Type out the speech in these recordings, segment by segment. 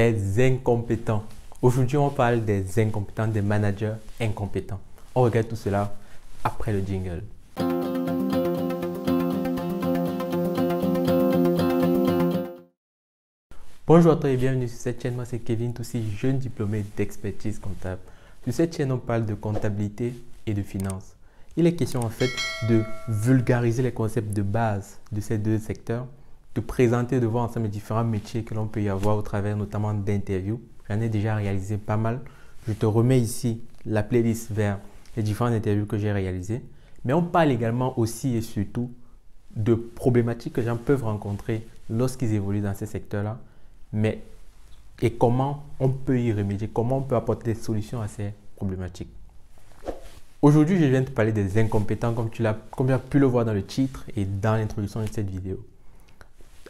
Des incompétents. Aujourd'hui, on parle des incompétents, des managers incompétents. On regarde tout cela après le jingle. Bonjour à toi et bienvenue sur cette chaîne. Moi, c'est Kevin Toussi, jeune diplômé d'expertise comptable. Sur cette chaîne, on parle de comptabilité et de finance. Il est question en fait de vulgariser les concepts de base de ces deux secteurs, de présenter, de voir ensemble les différents métiers que l'on peut y avoir au travers notamment d'interviews. J'en ai déjà réalisé pas mal. Je te remets ici la playlist vers les différentes interviews que j'ai réalisées. Mais on parle également aussi et surtout de problématiques que les gens peuvent rencontrer lorsqu'ils évoluent dans ces secteurs-là. Et comment on peut y remédier, comment on peut apporter des solutions à ces problématiques. Aujourd'hui, je viens te parler des incompétents comme tu as pu le voir dans le titre et dans l'introduction de cette vidéo.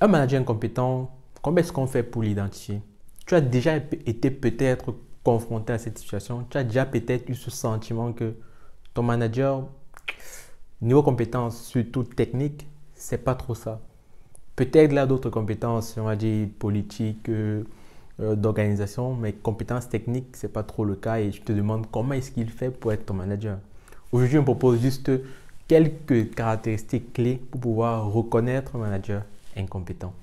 Un manager incompétent, comment est-ce qu'on fait pour l'identifier? Tu as déjà été peut-être confronté à cette situation. Tu as déjà peut-être eu ce sentiment que ton manager, niveau compétence, surtout technique, c'est pas trop ça. Peut-être là d'autres compétences, on va dire politiques, d'organisation, mais compétences techniques, c'est pas trop le cas et je te demande comment est-ce qu'il fait pour être ton manager. Aujourd'hui, on propose juste quelques caractéristiques clés pour pouvoir reconnaître un manager incompétent.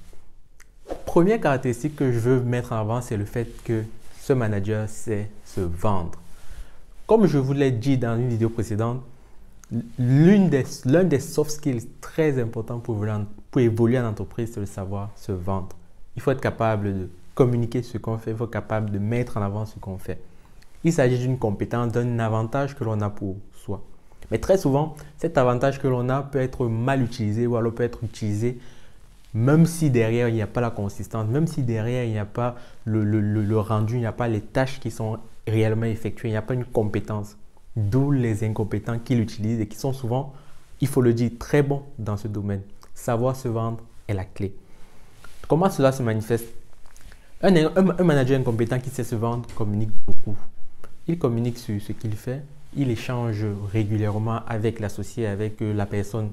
Première caractéristique que je veux mettre en avant, c'est le fait que ce manager sait se vendre. Comme je vous l'ai dit dans une vidéo précédente, l'un des soft skills très importants pour évoluer en entreprise, c'est le savoir se vendre. Il faut être capable de communiquer ce qu'on fait, il faut être capable de mettre en avant ce qu'on fait. Il s'agit d'une compétence, d'un avantage que l'on a pour soi. Mais très souvent, cet avantage que l'on a peut être mal utilisé ou alors peut être utilisé même si derrière il n'y a pas la consistance, même si derrière il n'y a pas le rendu, il n'y a pas les tâches qui sont réellement effectuées, il n'y a pas une compétence. D'où les incompétents qui l'utilisent et qui sont souvent, il faut le dire, très bons dans ce domaine. Savoir se vendre est la clé. Comment cela se manifeste? Un manager incompétent qui sait se vendre communique beaucoup. Il communique sur ce qu'il fait, il échange régulièrement avec l'associé, avec la personne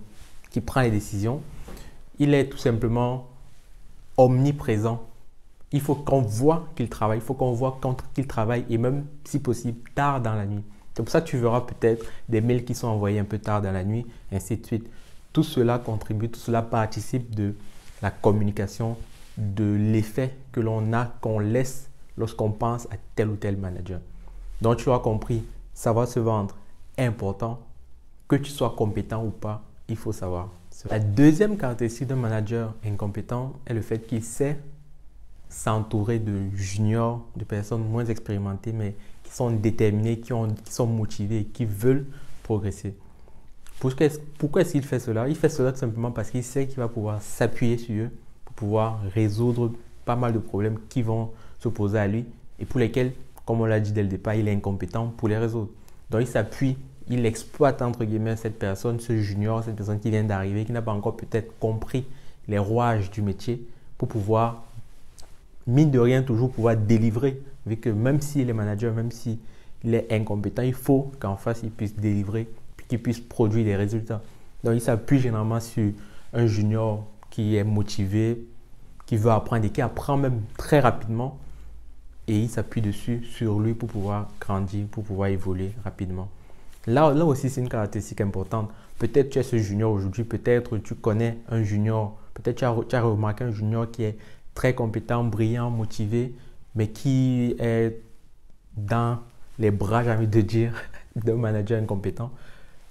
qui prend les décisions. Il est tout simplement omniprésent. Il faut qu'on voit qu'il travaille, il faut qu'on voit quand il travaille et même si possible tard dans la nuit. C'est pour ça que tu verras peut-être des mails qui sont envoyés un peu tard dans la nuit, ainsi de suite. Tout cela contribue, tout cela participe de la communication, de l'effet que l'on a, qu'on laisse lorsqu'on pense à tel ou tel manager. Donc tu as compris, savoir se vendre est important. Que tu sois compétent ou pas, il faut savoir. La deuxième caractéristique d'un manager incompétent est le fait qu'il sait s'entourer de juniors, de personnes moins expérimentées, mais qui sont déterminés, qui sont motivés, qui veulent progresser. Pourquoi est-ce qu'il fait cela? Il fait cela tout simplement parce qu'il sait qu'il va pouvoir s'appuyer sur eux pour pouvoir résoudre pas mal de problèmes qui vont se poser à lui et pour lesquels, comme on l'a dit dès le départ, il est incompétent pour les résoudre. Donc il s'appuie, il exploite entre guillemets cette personne, ce junior, cette personne qui vient d'arriver, qui n'a pas encore peut-être compris les rouages du métier pour pouvoir, mine de rien, toujours pouvoir délivrer. Vu que même s'il est manager, même s'il est incompétent, il faut qu'en face, il puisse délivrer, qu'il puisse produire des résultats. Donc, il s'appuie généralement sur un junior qui est motivé, qui veut apprendre et qui apprend même très rapidement. Et il s'appuie dessus, sur lui pour pouvoir grandir, pour pouvoir évoluer rapidement. Là aussi, c'est une caractéristique importante. Peut-être tu es ce junior aujourd'hui, peut-être tu connais un junior, peut-être tu as remarqué un junior qui est très compétent, brillant, motivé, mais qui est dans les bras, j'ai envie de dire, d'un manager incompétent.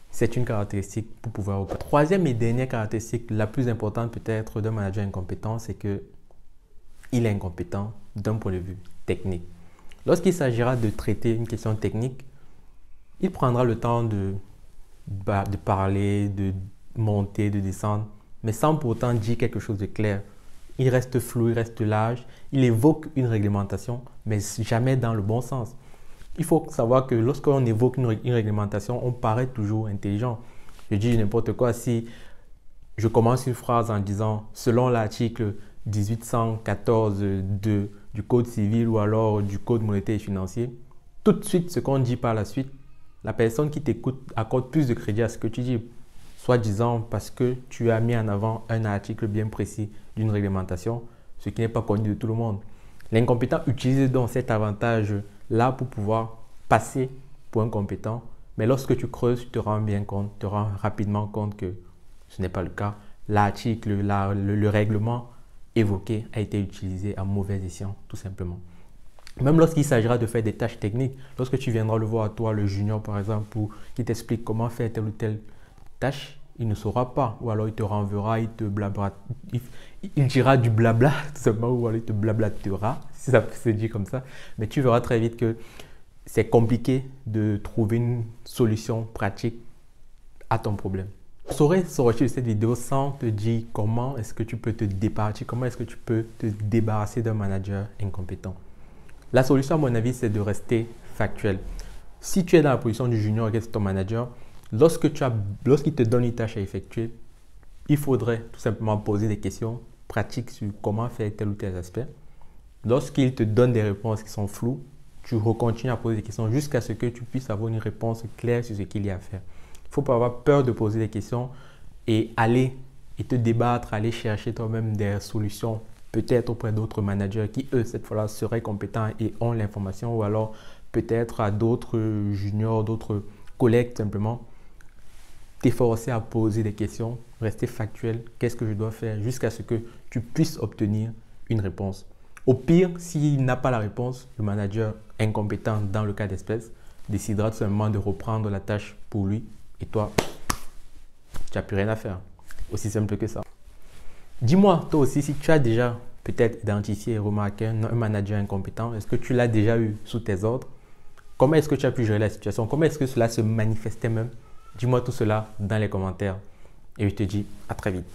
C'est une caractéristique pour pouvoir opérer. Troisième et dernière caractéristique, la plus importante peut-être d'un manager incompétent, c'est qu'il est incompétent d'un point de vue technique. Lorsqu'il s'agira de traiter une question technique, il prendra le temps de parler, de monter, de descendre, mais sans pourtant dire quelque chose de clair. Il reste flou, il reste large, il évoque une réglementation, mais jamais dans le bon sens. Il faut savoir que lorsqu'on évoque une réglementation, on paraît toujours intelligent. Je dis n'importe quoi, si je commence une phrase en disant « selon l'article 1814 du Code civil ou alors du Code monétaire et financier », tout de suite, ce qu'on dit par la suite, la personne qui t'écoute accorde plus de crédit à ce que tu dis, soi-disant parce que tu as mis en avant un article bien précis d'une réglementation, ce qui n'est pas connu de tout le monde. L'incompétent utilise donc cet avantage-là pour pouvoir passer pour un compétent. Mais lorsque tu creuses, tu te rends bien compte, tu te rends rapidement compte que ce n'est pas le cas. L'article, le règlement évoqué a été utilisé à mauvais escient, tout simplement. Même lorsqu'il s'agira de faire des tâches techniques, lorsque tu viendras le voir, toi, le junior par exemple, pour qu'il t'explique comment faire telle ou telle tâche, il ne saura pas. Ou alors il te renverra, il te blabla, il dira du blabla, tout simplement, ou alors il te blablatera, si ça se dit comme ça. Mais tu verras très vite que c'est compliqué de trouver une solution pratique à ton problème. Je saurais sortir de cette vidéo sans te dire comment est-ce que tu peux te départir, comment est-ce que tu peux te débarrasser d'un manager incompétent. La solution, à mon avis, c'est de rester factuel. Si tu es dans la position du junior et que c'est ton manager, lorsqu'il te donne une tâche à effectuer, il faudrait tout simplement poser des questions pratiques sur comment faire tel ou tel aspect. Lorsqu'il te donne des réponses qui sont floues, tu continues à poser des questions jusqu'à ce que tu puisses avoir une réponse claire sur ce qu'il y a à faire. Il ne faut pas avoir peur de poser des questions et aller et te débattre, aller chercher toi-même des solutions, peut-être auprès d'autres managers qui, eux, cette fois-là, seraient compétents et ont l'information, ou alors peut-être à d'autres juniors, d'autres collègues, simplement. T'efforcer à poser des questions, rester factuel, qu'est-ce que je dois faire, jusqu'à ce que tu puisses obtenir une réponse. Au pire, s'il n'a pas la réponse, le manager incompétent dans le cas d'espèce décidera tout simplement de reprendre la tâche pour lui et toi, tu n'as plus rien à faire. Aussi simple que ça. Dis-moi, toi aussi, si tu as déjà peut-être identifié et remarqué un manager incompétent, est-ce que tu l'as déjà eu sous tes ordres? Comment est-ce que tu as pu gérer la situation? Comment est-ce que cela se manifestait même? Dis-moi tout cela dans les commentaires et je te dis à très vite.